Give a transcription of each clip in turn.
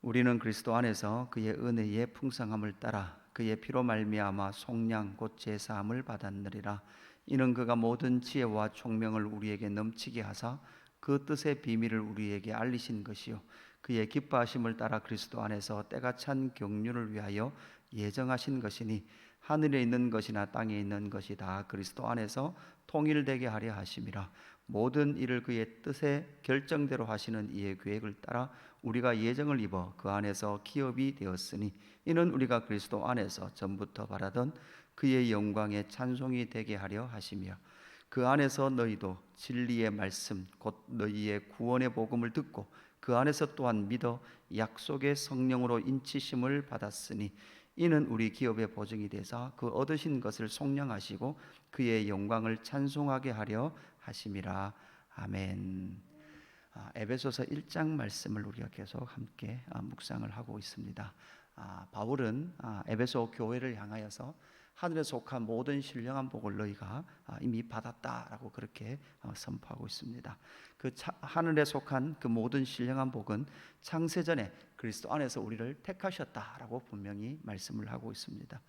우리는 그리스도 안에서 그의 은혜의 풍성함을 따라 그의 피로 말미암아 속량 곧 제사함을 받았느니라. 이는 그가 모든 지혜와 총명을 우리에게 넘치게 하사 그 뜻의 비밀을 우리에게 알리신 것이요 그의 기뻐하심을 따라 그리스도 안에서 때가 찬 경륜을 위하여 예정하신 것이니 하늘에 있는 것이나 땅에 있는 것이 다 그리스도 안에서 통일되게 하려 하심이라. 모든 일을 그의 뜻의 결정대로 하시는 이의 계획을 따라 우리가 예정을 입어 그 안에서 기업이 되었으니 이는 우리가 그리스도 안에서 전부터 바라던 그의 영광의 찬송이 되게 하려 하시며 그 안에서 너희도 진리의 말씀 곧 너희의 구원의 복음을 듣고 그 안에서 또한 믿어 약속의 성령으로 인치심을 받았으니 이는 우리 기업의 보증이 되사 그 얻으신 것을 속량하시고 그의 영광을 찬송하게 하려 하심이라. 아멘. 에베소서 1장 말씀을 우리가 계속 함께 묵상을 하고 있습니다. 바울은 에베소 교회를 향하여서 하늘에 속한 모든 신령한 복을 너희가 이미 받았다라고 그렇게 선포하고 있습니다. 그 하늘에 속한 그 모든 신령한 복은 창세전에 그리스도 안에서 우리를 택하셨다라고 분명히 말씀을 하고 있습니다.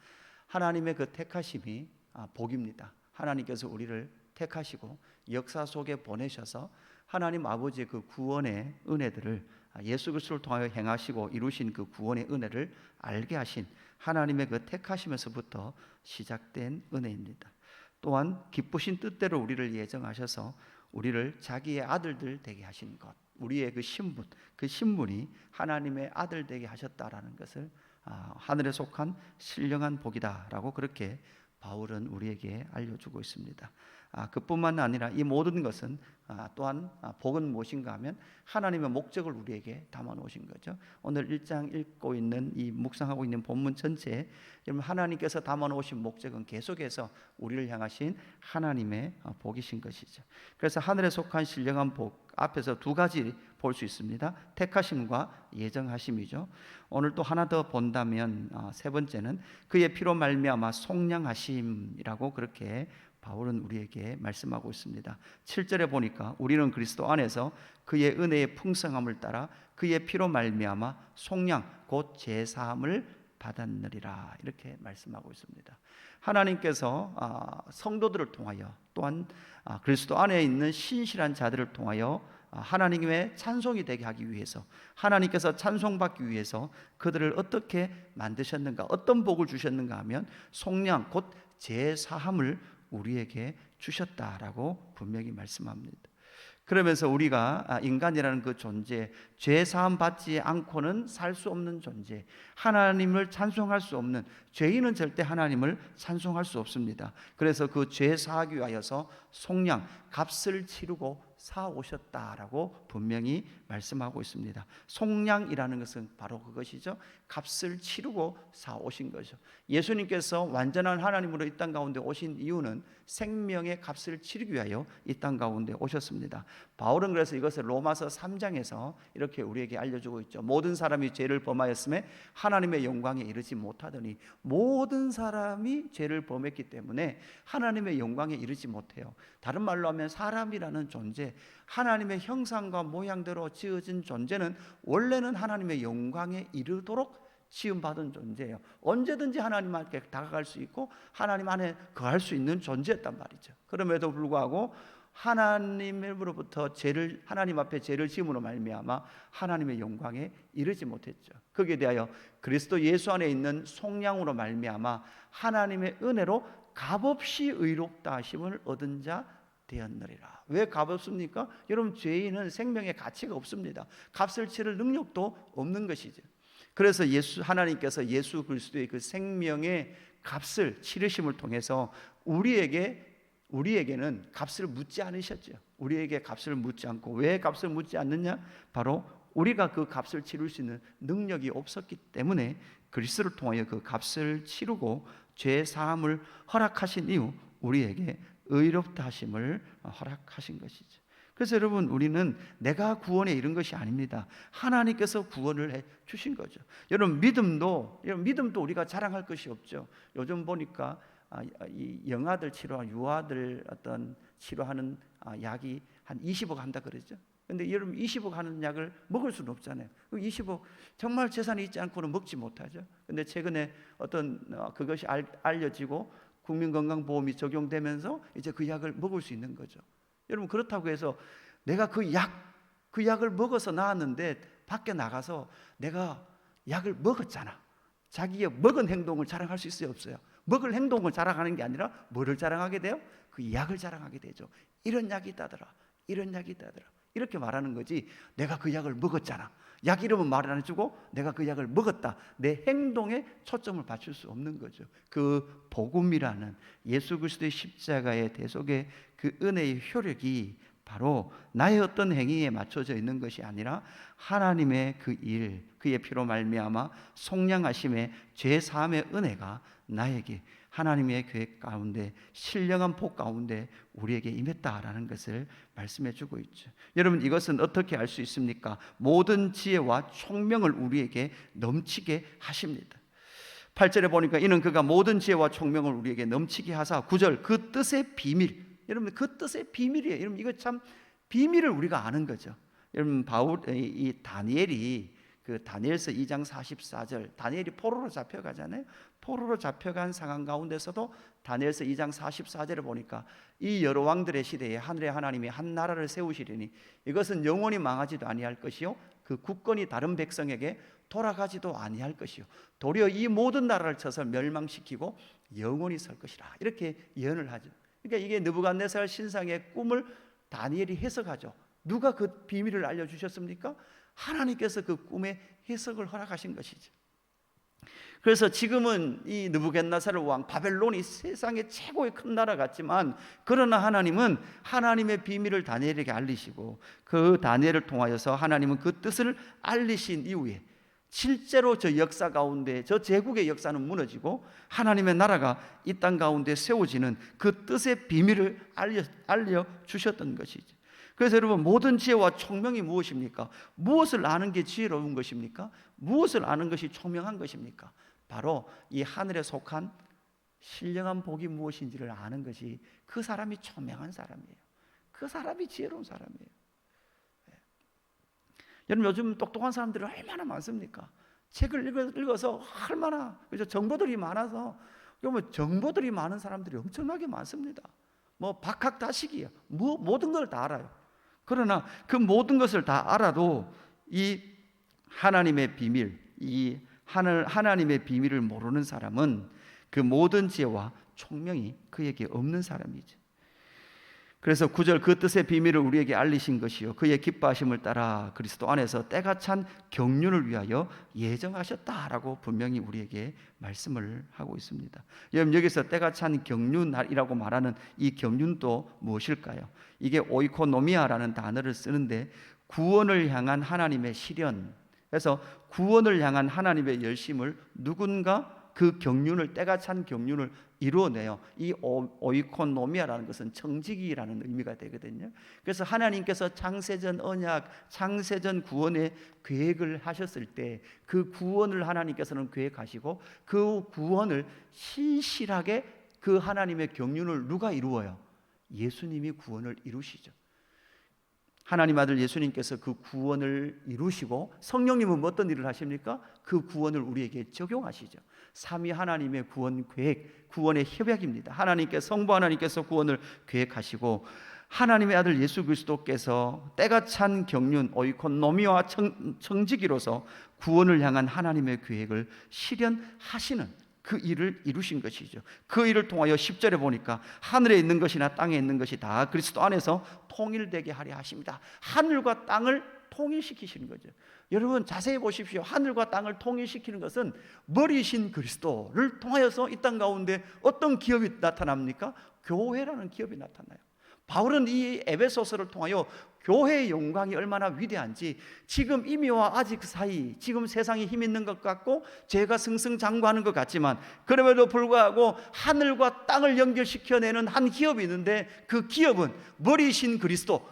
하나님의 그 택하심이 복입니다. 하나님께서 우리를 택하시고 역사 속에 보내셔서 하나님 아버지의 그 구원의 은혜들을 예수 그리스도를 통하여 행하시고 이루신 그 구원의 은혜를 알게 하신 하나님의 그 택하심에서부터 시작된 은혜입니다. 또한 기쁘신 뜻대로 우리를 예정하셔서 우리를 자기의 아들들 되게 하신 것, 우리의 그 신분, 그 신분이 하나님의 아들 되게 하셨다라는 것을 하늘에 속한 신령한 복이다라고 그렇게 바울은 우리에게 알려주고 있습니다. 그뿐만 아니라 이 모든 것은 또한 복은 무엇인가 하면 하나님의 목적을 우리에게 담아 놓으신 거죠. 오늘 1장 읽고 있는 이 묵상하고 있는 본문 전체에 하나님께서 담아 놓으신 목적은 계속해서 우리를 향하신 하나님의 복이신 것이죠. 그래서 하늘에 속한 신령한 복 앞에서 두 가지 볼 수 있습니다. 택하심과 예정하심이죠. 오늘 또 하나 더 본다면 세 번째는 그의 피로 말미암아 속량하심이라고 그렇게 바울은 우리에게 말씀하고 있습니다. 7절에 보니까 우리는 그리스도 안에서 그의 은혜의 풍성함을 따라 그의 피로 말미암아 속량 곧 제사함을 받았느리라 이렇게 말씀하고 있습니다. 하나님께서 성도들을 통하여 또한 그리스도 안에 있는 신실한 자들을 통하여 하나님의 찬송이 되게 하기 위해서 하나님께서 찬송받기 위해서 그들을 어떻게 만드셨는가, 어떤 복을 주셨는가 하면 속량 곧 제사함을 우리에게 주셨다라고 분명히 말씀합니다. 그러면서 우리가 인간이라는 그 존재, 죄 사함 받지 않고는 살 수 없는 존재, 하나님을 찬송할 수 없는 죄인은 절대 하나님을 찬송할 수 없습니다. 그래서 그 죄 사하기 위하여서 속량, 값을 치르고 사오셨다라고 분명히 말씀하고 있습니다. 속량이라는 것은 바로 그것이죠. 값을 치르고 사오신 거죠. 예수님께서 완전한 하나님으로 이 땅 가운데 오신 이유는 생명의 값을 치르기 위하여 이 땅 가운데 오셨습니다. 바울은 그래서 이것을 로마서 3장에서 이렇게 우리에게 알려주고 있죠. 모든 사람이 죄를 범하였음에 하나님의 영광에 이르지 못하더니 모든 사람이 죄를 범했기 때문에 하나님의 영광에 이르지 못해요. 다른 말로 하면 사람이라는 존재, 하나님의 형상과 모양대로 지어진 존재는 원래는 하나님의 영광에 이르도록 지음받은 존재예요. 언제든지 하나님께 다가갈 수 있고 하나님 안에 거할 수 있는 존재였단 말이죠. 그럼에도 불구하고 하나님으로부터 하나님 앞에 죄를 지음으로 말미암아 하나님의 영광에 이르지 못했죠. 거기에 대하여 그리스도 예수 안에 있는 속량으로 말미암아 하나님의 은혜로 값없이 의롭다 하심을 얻은 자 되었느리라. 왜 값없습니까? 여러분, 죄인은 생명의 가치가 없습니다. 값을 치를 능력도 없는 것이죠. 그래서 하나님께서 예수 그리스도의 그 생명의 값을 치르심을 통해서 우리에게는 값을 묻지 않으셨죠. 우리에게 값을 묻지 않고, 왜 값을 묻지 않느냐? 바로 우리가 그 값을 치를 수 있는 능력이 없었기 때문에 그리스도를 통하여 그 값을 치르고 죄 사함을 허락하신 이후 우리에게 의롭다 하심을 허락하신 것이죠. 그래서 여러분, 우리는 내가 구원에 이른 것이 아닙니다. 하나님께서 구원을 해 주신 거죠. 여러분, 믿음도 우리가 자랑할 것이 없죠. 요즘 보니까 이 영아들 치료한 유아들 어떤 치료하는 약이 한 20억 한다 그러죠. 근데 여러분 20억 하는 약을 먹을 수는 없잖아요. 20억 정말 재산이 있지 않고는 먹지 못하죠. 근데 최근에 어떤 그것이 알려지고 국민건강보험이 적용되면서 이제 그 약을 먹을 수 있는 거죠. 여러분 그렇다고 해서 내가 그 약을 먹어서 나았는데 밖에 나가서 내가 약을 먹었잖아. 자기의 먹은 행동을 자랑할 수 있어요, 없어요? 먹을 행동을 자랑하는 게 아니라 뭐를 자랑하게 돼요? 그 약을 자랑하게 되죠. 이런 약이 있다더라. 이런 약이 있다더라. 이렇게 말하는 거지. 내가 그 약을 먹었잖아. 약 이름은 말 안 해주고 내가 그 약을 먹었다. 내 행동에 초점을 맞출 수 없는 거죠. 그 복음이라는 예수 그리스도의 십자가의 대속의 그 은혜의 효력이 바로 나의 어떤 행위에 맞춰져 있는 것이 아니라 하나님의 그 일, 그의 피로 말미암아 속량하심의 죄 사함의 은혜가 나에게 하나님의 계획 가운데 신령한 복 가운데 우리에게 임했다라는 것을 말씀해 주고 있죠. 여러분 이것은 어떻게 알 수 있습니까? 모든 지혜와 총명을 우리에게 넘치게 하십니다. 8절에 보니까 이는 그가 모든 지혜와 총명을 우리에게 넘치게 하사 9절 그 뜻의 비밀. 여러분 그 뜻의 비밀이에요. 여러분 이거 참 비밀을 우리가 아는 거죠. 여러분 이 다니엘이 그 다니엘서 2장 44절 다니엘이 포로로 잡혀가잖아요. 포로로 잡혀간 상황 가운데서도 다니엘서 2장 44절에 보니까 이 여러 왕들의 시대에 하늘의 하나님이 한 나라를 세우시리니 이것은 영원히 망하지도 아니할 것이요 그 국권이 다른 백성에게 돌아가지도 아니할 것이요 도리어 이 모든 나라를 쳐서 멸망시키고 영원히 설 것이라 이렇게 예언을 하죠. 그러니까 이게 느부갓네살 신상의 꿈을 다니엘이 해석하죠. 누가 그 비밀을 알려주셨습니까? 하나님께서 그 꿈의 해석을 허락하신 것이죠. 그래서 지금은 이 느부갓네살 왕 바벨론이 세상의 최고의 큰 나라 같지만 그러나 하나님은 하나님의 비밀을 다니엘에게 알리시고 그 다니엘을 통하여서 하나님은 그 뜻을 알리신 이후에 실제로 저 역사 가운데 저 제국의 역사는 무너지고 하나님의 나라가 이 땅 가운데 세워지는 그 뜻의 비밀을 알려주셨던 것이죠. 그래서 여러분 모든 지혜와 총명이 무엇입니까? 무엇을 아는 게 지혜로운 것입니까? 무엇을 아는 것이 총명한 것입니까? 바로 이 하늘에 속한 신령한 복이 무엇인지를 아는 것이 그 사람이 총명한 사람이에요. 그 사람이 지혜로운 사람이에요. 여러분 요즘 똑똑한 사람들이 얼마나 많습니까? 책을 읽어서 얼마나 정보들이 많아서 여러분 정보들이 많은 사람들이 엄청나게 많습니다. 뭐 박학다식이에요. 모든 걸 다 알아요. 그러나 그 모든 것을 다 알아도 이 하나님의 비밀, 이 하나님의 비밀을 모르는 사람은 그 모든 지혜와 총명이 그에게 없는 사람이죠. 그래서 9절 그 뜻의 비밀을 우리에게 알리신 것이요 그의 기뻐하심을 따라 그리스도 안에서 때가 찬 경륜을 위하여 예정하셨다라고 분명히 우리에게 말씀을 하고 있습니다. 여러분 여기서 때가 찬 경륜이라고 말하는 이 경륜도 무엇일까요? 이게 오이코노미아라는 단어를 쓰는데 구원을 향한 하나님의 시련, 그래서 구원을 향한 하나님의 열심을 누군가 그 경륜을 때가 찬 경륜을 이루어내요. 이 오이코노미아라는 것은 청지기라는 의미가 되거든요. 그래서 하나님께서 창세전 언약, 창세전 구원의 계획을 하셨을 때 그 구원을 하나님께서는 계획하시고 그 구원을 신실하게 그 하나님의 경륜을 누가 이루어요? 예수님이 구원을 이루시죠. 하나님 아들 예수님께서 그 구원을 이루시고 성령님은 어떤 일을 하십니까? 그 구원을 우리에게 적용하시죠. 삼위 하나님의 구원 계획, 구원의 협약입니다. 성부 하나님께서 구원을 계획하시고 하나님의 아들 예수 그리스도께서 때가 찬 경륜 오이코노미와 청지기로서 구원을 향한 하나님의 계획을 실현하시는 그 일을 이루신 것이죠. 그 일을 통하여 10절에 보니까 하늘에 있는 것이나 땅에 있는 것이 다 그리스도 안에서 통일되게 하려 하십니다. 하늘과 땅을 통일시키시는 거죠. 여러분 자세히 보십시오. 하늘과 땅을 통일시키는 것은 머리신 그리스도를 통하여서 이 땅 가운데 어떤 기업이 나타납니까? 교회라는 기업이 나타나요. 바울은 이 에베소서를 통하여 교회의 영광이 얼마나 위대한지 지금 이미와 아직 사이 지금 세상이 힘 있는 것 같고 죄가 승승장구하는 것 같지만 그럼에도 불구하고 하늘과 땅을 연결시켜내는 한 기업이 있는데 그 기업은 머리신 그리스도,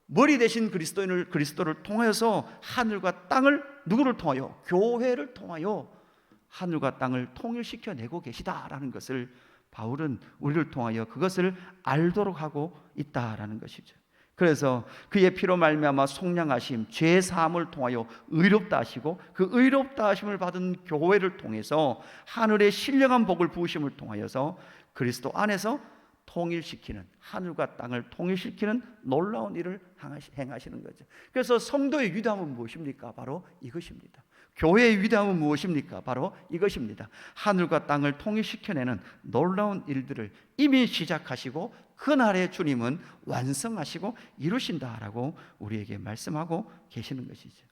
머리 대신 그리스도를 통하여서 하늘과 땅을 누구를 통하여? 교회를 통하여 하늘과 땅을 통일시켜내고 계시다라는 것을 바울은 우리를 통하여 그것을 알도록 하고 있다라는 것이죠. 그래서 그의 피로 말미암아 속량하심, 죄 사함을 통하여 의롭다 하시고, 그 의롭다 하심을 받은 교회를 통해서 하늘의 신령한 복을 부으심을 통하여서 그리스도 안에서 통일시키는, 하늘과 땅을 통일시키는 놀라운 일을 행하시는 거죠. 그래서 성도의 위대함은 무엇입니까? 바로 이것입니다. 교회의 위대함은 무엇입니까? 바로 이것입니다. 하늘과 땅을 통일시켜내는 놀라운 일들을 이미 시작하시고 그날의 주님은 완성하시고 이루신다라고 우리에게 말씀하고 계시는 것이죠.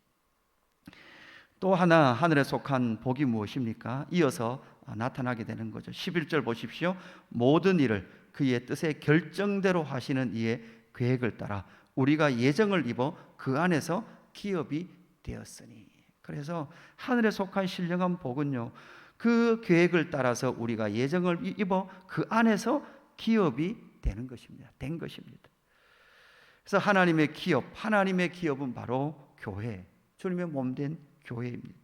또 하나 하늘에 속한 복이 무엇입니까? 이어서 나타나게 되는 거죠. 11절 보십시오. 모든 일을 그의 뜻에 결정대로 하시는 이의 계획을 따라 우리가 예정을 입어 그 안에서 기업이 되었으니. 그래서 하늘에 속한 신령한 복은요, 그 계획을 따라서 우리가 예정을 입어 그 안에서 기업이 되는 것입니다. 된 것입니다. 그래서 하나님의 기업은 바로 교회, 주님의 몸된 교회입니다.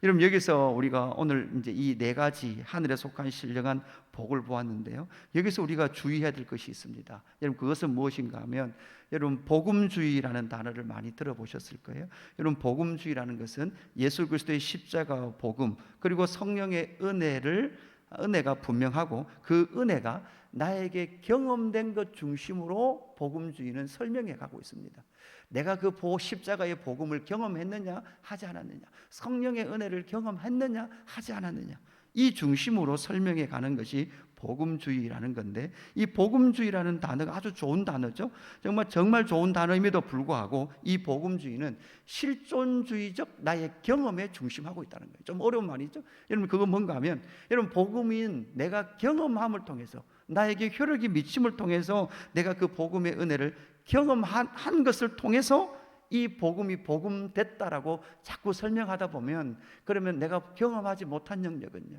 여러분, 여기서 우리가 오늘 이제 이 네 가지 하늘에 속한 신령한 복을 보았는데요, 여기서 우리가 주의해야 될 것이 있습니다. 여러분, 그것은 무엇인가 하면, 여러분 복음주의라는 단어를 많이 들어보셨을 거예요. 여러분, 복음주의라는 것은 예수 그리스도의 십자가 복음, 그리고 성령의 은혜가 분명하고 그 은혜가 나에게 경험된 것 중심으로 복음주의는 설명해 가고 있습니다. 내가 그 십자가의 복음을 경험했느냐 하지 않았느냐, 성령의 은혜를 경험했느냐 하지 않았느냐, 이 중심으로 설명해 가는 것이 복음주의라는 건데, 이 복음주의라는 단어가 아주 좋은 단어죠. 정말 좋은 단어임에도 불구하고 이 복음주의는 실존주의적 나의 경험에 중심하고 있다는 거예요. 좀 어려운 말이죠. 여러분, 그건 뭔가 하면, 여러분, 복음인 내가 경험함을 통해서, 나에게 효력이 미침을 통해서 내가 그 복음의 은혜를 경험한 것을 통해서 이 복음이 복음 됐다라고 자꾸 설명하다 보면, 그러면 내가 경험하지 못한 영역은요,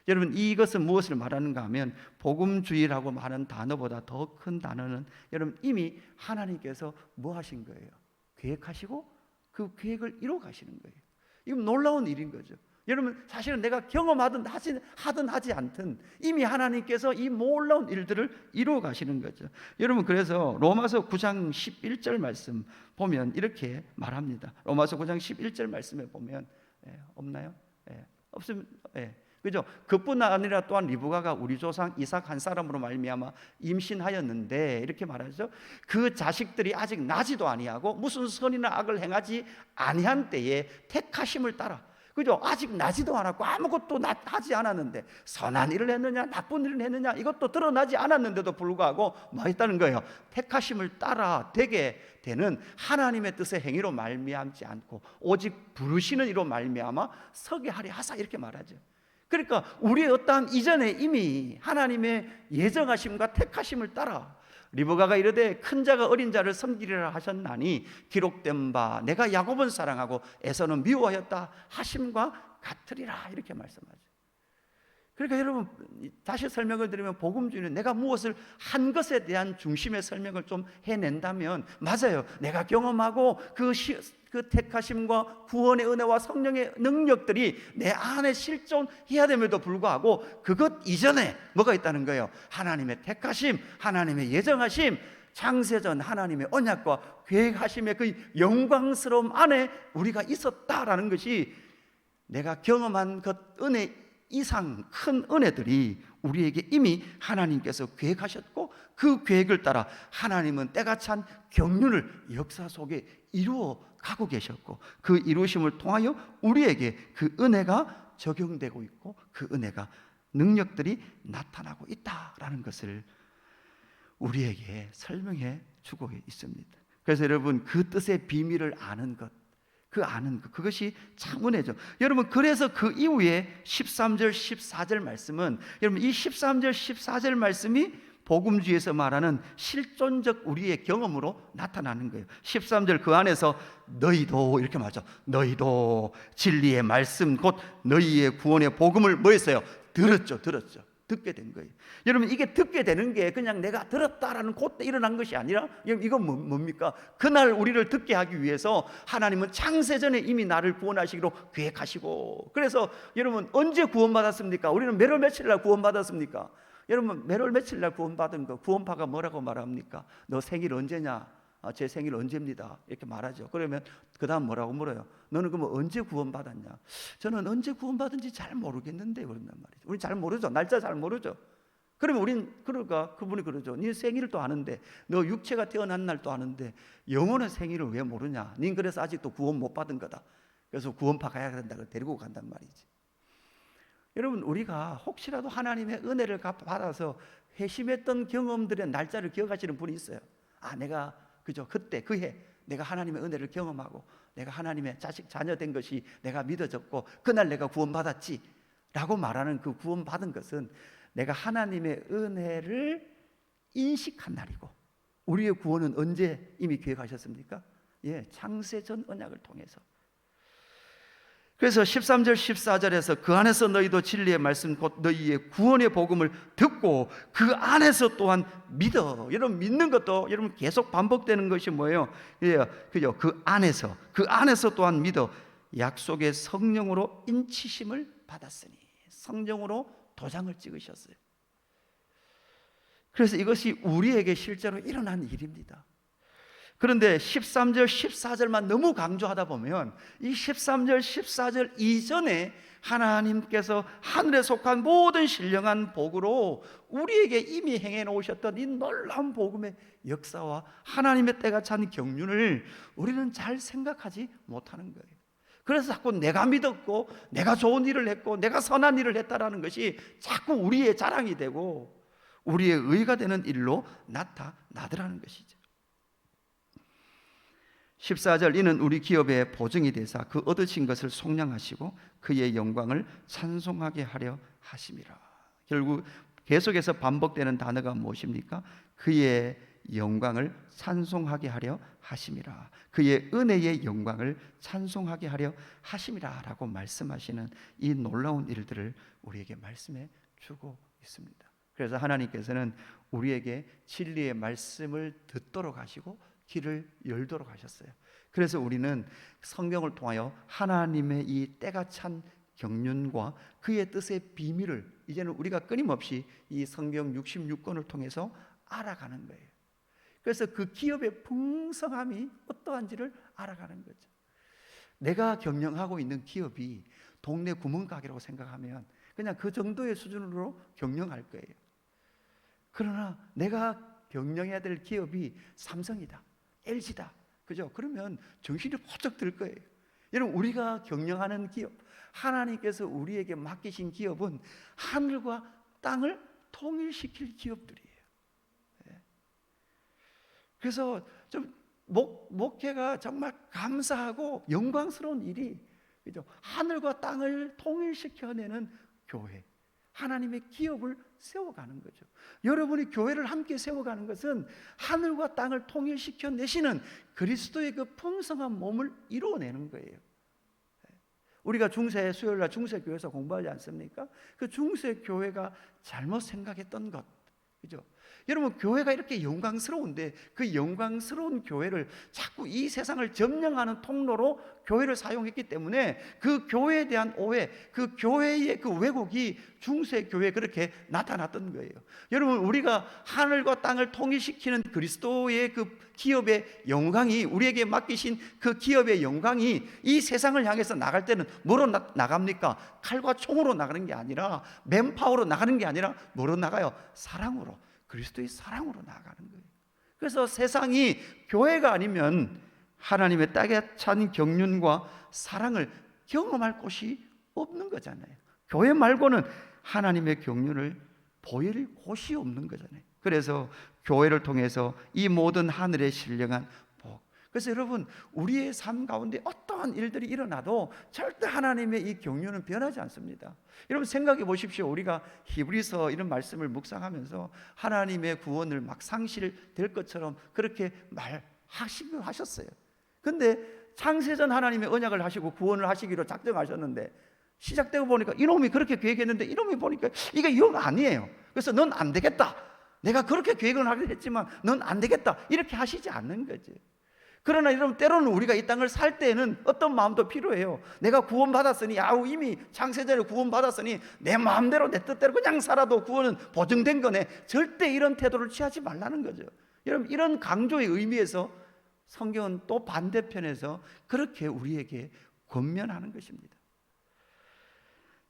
여러분, 이것은 무엇을 말하는가 하면, 복음주의라고 말하는 단어보다 더 큰 단어는, 여러분, 이미 하나님께서 뭐 하신 거예요? 계획하시고 그 계획을 이루어 가시는 거예요. 이건 놀라운 일인 거죠. 여러분, 사실은 내가 경험하든 하지 않든 이미 하나님께서 이 놀라운 일들을 이루어 가시는 거죠. 여러분, 그래서 로마서 9장 11절 말씀 보면 이렇게 말합니다. 로마서 9장 11절 말씀에 보면, 없나요? 없으면, 그죠? 그뿐 아니라 또한 리브가가 우리 조상 이삭 한 사람으로 말미암아 임신하였는데, 이렇게 말하죠. 그 자식들이 아직 나지도 아니하고 무슨 선이나 악을 행하지 아니한 때에 택하심을 따라, 그죠? 아직 나지도 않았고 아무것도 하지 않았는데, 선한 일을 했느냐 나쁜 일을 했느냐 이것도 드러나지 않았는데도 불구하고 뭐 했다는 거예요? 택하심을 따라 되게 되는 하나님의 뜻의 행위로 말미암지 않고 오직 부르시는 이로 말미암아 서게 하리 하사, 이렇게 말하죠. 그러니까 우리의 어떠한 이전에 이미 하나님의 예정하심과 택하심을 따라 리브가가 이르되 큰 자가 어린 자를 섬기리라 하셨나니 기록된 바 내가 야곱은 사랑하고 에서는 미워하였다 하심과 같으리라, 이렇게 말씀하죠. 그러니까 여러분, 다시 설명을 드리면, 복음주의는 내가 무엇을 한 것에 대한 중심의 설명을 좀 해낸다면, 맞아요, 내가 경험하고 그 택하심과 구원의 은혜와 성령의 능력들이 내 안에 실존해야 됨에도 불구하고 그것 이전에 뭐가 있다는 거예요? 하나님의 택하심, 하나님의 예정하심, 창세전 하나님의 언약과 계획하심의 그 영광스러움 안에 우리가 있었다라는 것이, 내가 경험한 그 은혜 이상 큰 은혜들이 우리에게 이미 하나님께서 계획하셨고, 그 계획을 따라 하나님은 때가 찬 경륜을 역사 속에 이루어 가고 계셨고, 그 이루심을 통하여 우리에게 그 은혜가 적용되고 있고 그 은혜가 능력들이 나타나고 있다라는 것을 우리에게 설명해 주고 있습니다. 그래서 여러분, 그 뜻의 비밀을 아는 것, 그것이 참 은혜죠. 여러분, 그래서 그 이후에 13절 14절 말씀은, 여러분, 이 13절 14절 말씀이 복음주의에서 말하는 실존적 우리의 경험으로 나타나는 거예요. 13절 그 안에서 너희도, 이렇게 말하죠. 너희도 진리의 말씀 곧 너희의 구원의 복음을 뭐 했어요? 들었죠. 듣게 된 거예요. 여러분, 이게 듣게 되는 게 그냥 내가 들었다라는 그때 일어난 것이 아니라, 이건 뭡니까? 그날 우리를 듣게 하기 위해서 하나님은 창세전에 이미 나를 구원하시기로 계획하시고, 그래서 여러분, 언제 구원받았습니까? 우리는 몇월 며칠 날 구원받았습니까? 여러분, 몇월 며칠 날 구원받은 거, 구원파가 뭐라고 말합니까? 너 생일 언제냐? 제 생일 언제입니다 이렇게 말하죠. 그러면 그 다음 뭐라고 물어요? 너는 그럼 언제 구원받았냐? 저는 언제 구원받은지 잘 모르겠는데 그런단 말이죠. 우리 잘 모르죠. 날짜 잘 모르죠. 그러면 우린 그러니까 그분이 그러죠. 네 생일을 또 아는데, 너 육체가 태어난 날도 아는데 영혼의 생일을 왜 모르냐? 닌 그래서 아직도 구원 못 받은 거다. 그래서 구원파 가야 된다고 데리고 간단 말이지. 여러분, 우리가 혹시라도 하나님의 은혜를 받아서 회심했던 경험들의 날짜를 기억하시는 분이 있어요. 내가 그때 그해 내가 하나님의 은혜를 경험하고 내가 하나님의 자녀 된 것이 내가 믿어졌고 그날 내가 구원받았지 라고 말하는 그 구원받은 것은 내가 하나님의 은혜를 인식한 날이고, 우리의 구원은 언제 이미 계획하셨습니까? 창세전 언약을 통해서. 그래서 13절 14절에서 그 안에서 너희도 진리의 말씀 곧 너희의 구원의 복음을 듣고 그 안에서 또한 믿어. 여러분, 믿는 것도 여러분 계속 반복되는 것이 뭐예요? 그죠? 그 안에서 또한 믿어 약속의 성령으로 인치심을 받았으니. 성령으로 도장을 찍으셨어요. 그래서 이것이 우리에게 실제로 일어난 일입니다. 그런데 13절 14절만 너무 강조하다 보면 이 13절 14절 이전에 하나님께서 하늘에 속한 모든 신령한 복으로 우리에게 이미 행해 놓으셨던 이 놀라운 복음의 역사와 하나님의 때가 찬 경륜을 우리는 잘 생각하지 못하는 거예요. 그래서 자꾸 내가 믿었고 내가 좋은 일을 했고 내가 선한 일을 했다라는 것이 자꾸 우리의 자랑이 되고 우리의 의가 되는 일로 나타나더라는 것이죠. 14절 이는 우리 기업의 보증이 되사 그 얻으신 것을 속량하시고 그의 영광을 찬송하게 하려 하심이라. 결국 계속해서 반복되는 단어가 무엇입니까? 그의 영광을 찬송하게 하려 하심이라. 그의 은혜의 영광을 찬송하게 하려 하심이라 라고 말씀하시는 이 놀라운 일들을 우리에게 말씀해 주고 있습니다. 그래서 하나님께서는 우리에게 진리의 말씀을 듣도록 하시고 길을 열도록 하셨어요. 그래서 우리는 성경을 통하여 하나님의 이 때가 찬 경륜과 그의 뜻의 비밀을 이제는 우리가 끊임없이 이 성경 66권을 통해서 알아가는 거예요. 그래서 그 기업의 풍성함이 어떠한지를 알아가는 거죠. 내가 경영하고 있는 기업이 동네 구멍가게라고 생각하면 그냥 그 정도의 수준으로 경영할 거예요. 그러나 내가 경영해야 될 기업이 삼성이다, LG다, 그죠? 그러면 정신이 번쩍 들 거예요. 여러분, 우리가 경영하는 기업, 하나님께서 우리에게 맡기신 기업은 하늘과 땅을 통일시킬 기업들이에요. 그래서 좀 목회가 정말 감사하고 영광스러운 일이, 그죠? 하늘과 땅을 통일시켜내는 교회, 하나님의 기업을 세워가는 거죠. 여러분이 교회를 함께 세워가는 것은 하늘과 땅을 통일시켜 내시는 그리스도의 그 풍성한 몸을 이루어내는 거예요. 우리가 중세 수요일날 중세교회에서 공부하지 않습니까? 그 중세교회가 잘못 생각했던 것, 그죠? 여러분, 교회가 이렇게 영광스러운데 그 영광스러운 교회를 자꾸 이 세상을 점령하는 통로로 교회를 사용했기 때문에 그 교회에 대한 오해, 그 교회의 그 왜곡이 중세교회에 그렇게 나타났던 거예요. 여러분, 우리가 하늘과 땅을 통일시키는 그리스도의 그 기업의 영광이, 우리에게 맡기신 그 기업의 영광이 이 세상을 향해서 나갈 때는 뭐로 나갑니까? 칼과 총으로 나가는 게 아니라, 맨파워로 나가는 게 아니라 뭐로 나가요? 사랑으로, 그리스도의 사랑으로 나아가는 거예요. 그래서 세상이 교회가 아니면 하나님의 땅에 찬 경륜과 사랑을 경험할 곳이 없는 거잖아요. 교회 말고는 하나님의 경륜을 보일 곳이 없는 거잖아요. 그래서 교회를 통해서 이 모든 하늘의 신령한 복, 그래서 여러분, 우리의 삶 가운데 어떠한 일들이 일어나도 절대 하나님의 이 경륜은 변하지 않습니다. 여러분, 생각해 보십시오. 우리가 히브리서 이런 말씀을 묵상하면서 하나님의 구원을 막 상실될 것처럼 그렇게 말하셨어요. 근데 창세전 하나님의 언약을 하시고 구원을 하시기로 작정하셨는데 시작되고 보니까 이놈이 그렇게 계획했는데 이놈이 보니까 이게 영 아니에요. 그래서 넌 안 되겠다, 내가 그렇게 계획을 하긴 했지만 넌 안 되겠다, 이렇게 하시지 않는 거지. 그러나 여러분, 때로는 우리가 이 땅을 살 때는 어떤 마음도 필요해요. 내가 구원받았으니, 이미 창세전에 구원받았으니 내 마음대로 내 뜻대로 그냥 살아도 구원은 보증된 거네. 절대 이런 태도를 취하지 말라는 거죠. 여러분, 이런 강조의 의미에서 성경은 또 반대편에서 그렇게 우리에게 권면하는 것입니다.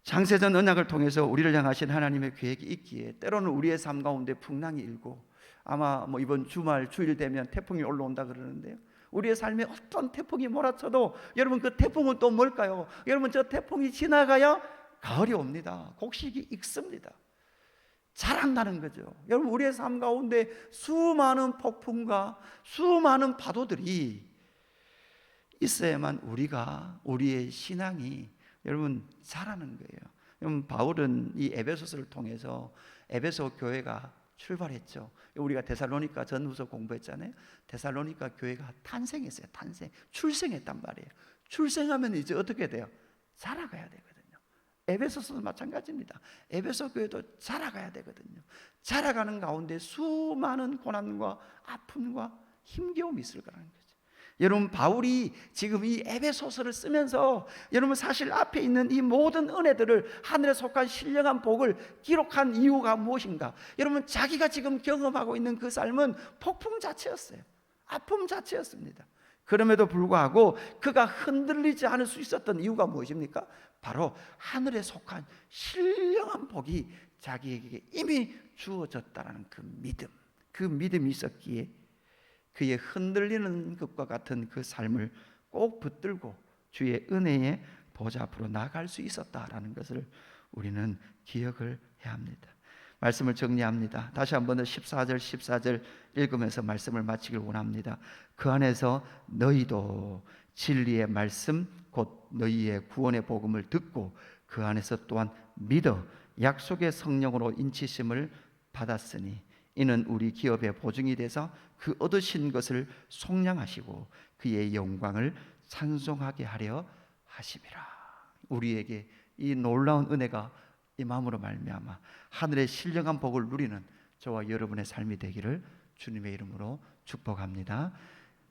창세전 언약을 통해서 우리를 향하신 하나님의 계획이 있기에 때로는 우리의 삶 가운데 풍랑이 일고, 아마 이번 주말 주일 되면 태풍이 올라온다 그러는데요, 우리의 삶에 어떤 태풍이 몰아쳐도 여러분 그 태풍은 또 뭘까요? 여러분 저 태풍이 지나가야 가을이 옵니다. 곡식이 익습니다. 자란다는 거죠. 여러분 우리의 삶 가운데 수많은 폭풍과 수많은 파도들이 있어야만 우리의 신앙이 여러분 자라는 거예요. 여러분 바울은 이 에베소서를 통해서 에베소 교회가 출발했죠. 우리가 데살로니가 전후서 공부했잖아요. 데살로니가 교회가 탄생했어요. 출생했단 말이에요. 출생하면 이제 어떻게 돼요? 자라가야 되거든요. 에베소서도 마찬가지입니다. 에베소 교회도 자라가야 되거든요. 자라가는 가운데 수많은 고난과 아픔과 힘겨움이 있을 거라는 거죠. 여러분 바울이 지금 이 에베소서를 쓰면서 여러분 사실 앞에 있는 이 모든 은혜들을, 하늘에 속한 신령한 복을 기록한 이유가 무엇인가? 여러분 자기가 지금 경험하고 있는 그 삶은 폭풍 자체였어요. 아픔 자체였습니다. 그럼에도 불구하고 그가 흔들리지 않을 수 있었던 이유가 무엇입니까? 바로 하늘에 속한 신령한 복이 자기에게 이미 주어졌다는 그 믿음이 있었기에 그의 흔들리는 것과 같은 그 삶을 꼭 붙들고 주의 은혜의 보좌 앞으로 나아갈 수 있었다라는 것을 우리는 기억을 해야 합니다. 말씀을 정리합니다. 다시 한번 14절 읽으면서 말씀을 마치길 원합니다. 그 안에서 너희도 진리의 말씀 곧 너희의 구원의 복음을 듣고 그 안에서 또한 믿어 약속의 성령으로 인치심을 받았으니 이는 우리 기업의 보증이 돼서 그 얻으신 것을 속량하시고 그의 영광을 찬송하게 하려 하심이라. 우리에게 이 놀라운 은혜가 임함으로 말미암아 하늘의 신령한 복을 누리는 저와 여러분의 삶이 되기를 주님의 이름으로 축복합니다.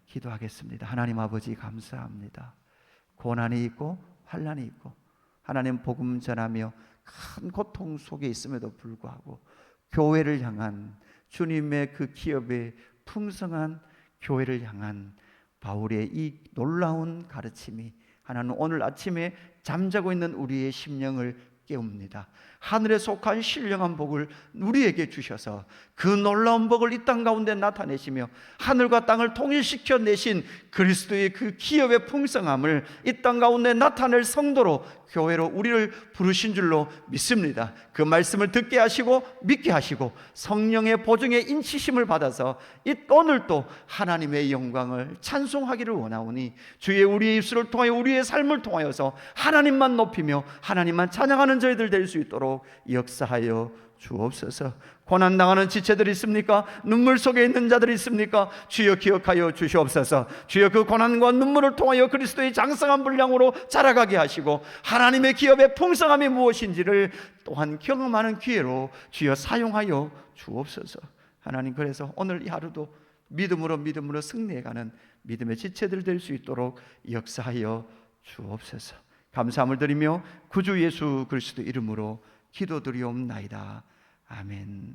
기도하겠습니다. 하나님 아버지 감사합니다. 고난이 있고 환난이 있고 하나님 복음 전하며 큰 고통 속에 있음에도 불구하고 교회를 향한 주님의 그 기업의 풍성한 교회를 향한 바울의 이 놀라운 가르침이 하나님 오늘 아침에 잠자고 있는 우리의 심령을 깨웁니다. 하늘에 속한 신령한 복을 우리에게 주셔서 그 놀라운 복을 이 땅 가운데 나타내시며 하늘과 땅을 통일시켜 내신 그리스도의 그 기업의 풍성함을 이 땅 가운데 나타낼 성도로 교회로 우리를 부르신 줄로 믿습니다. 그 말씀을 듣게 하시고 믿게 하시고 성령의 보증의 인치심을 받아서 오늘도 하나님의 영광을 찬송하기를 원하오니 주의 우리의 입술을 통하여 우리의 삶을 통하여서 하나님만 높이며 하나님만 찬양하는 저희들 될 수 있도록 역사하여 주옵소서. 고난당하는 지체들이 있습니까? 눈물 속에 있는 자들이 있습니까? 주여 기억하여 주시옵소서. 주여 그 고난과 눈물을 통하여 그리스도의 장성한 분량으로 자라가게 하시고 하나님의 기업의 풍성함이 무엇인지를 또한 경험하는 기회로 주여 사용하여 주옵소서. 하나님 그래서 오늘 이 하루도 믿음으로 승리해가는 믿음의 지체들 될 수 있도록 역사하여 주옵소서. 감사함을 드리며 구주 예수 그리스도 이름으로 기도드리옵나이다. 아멘.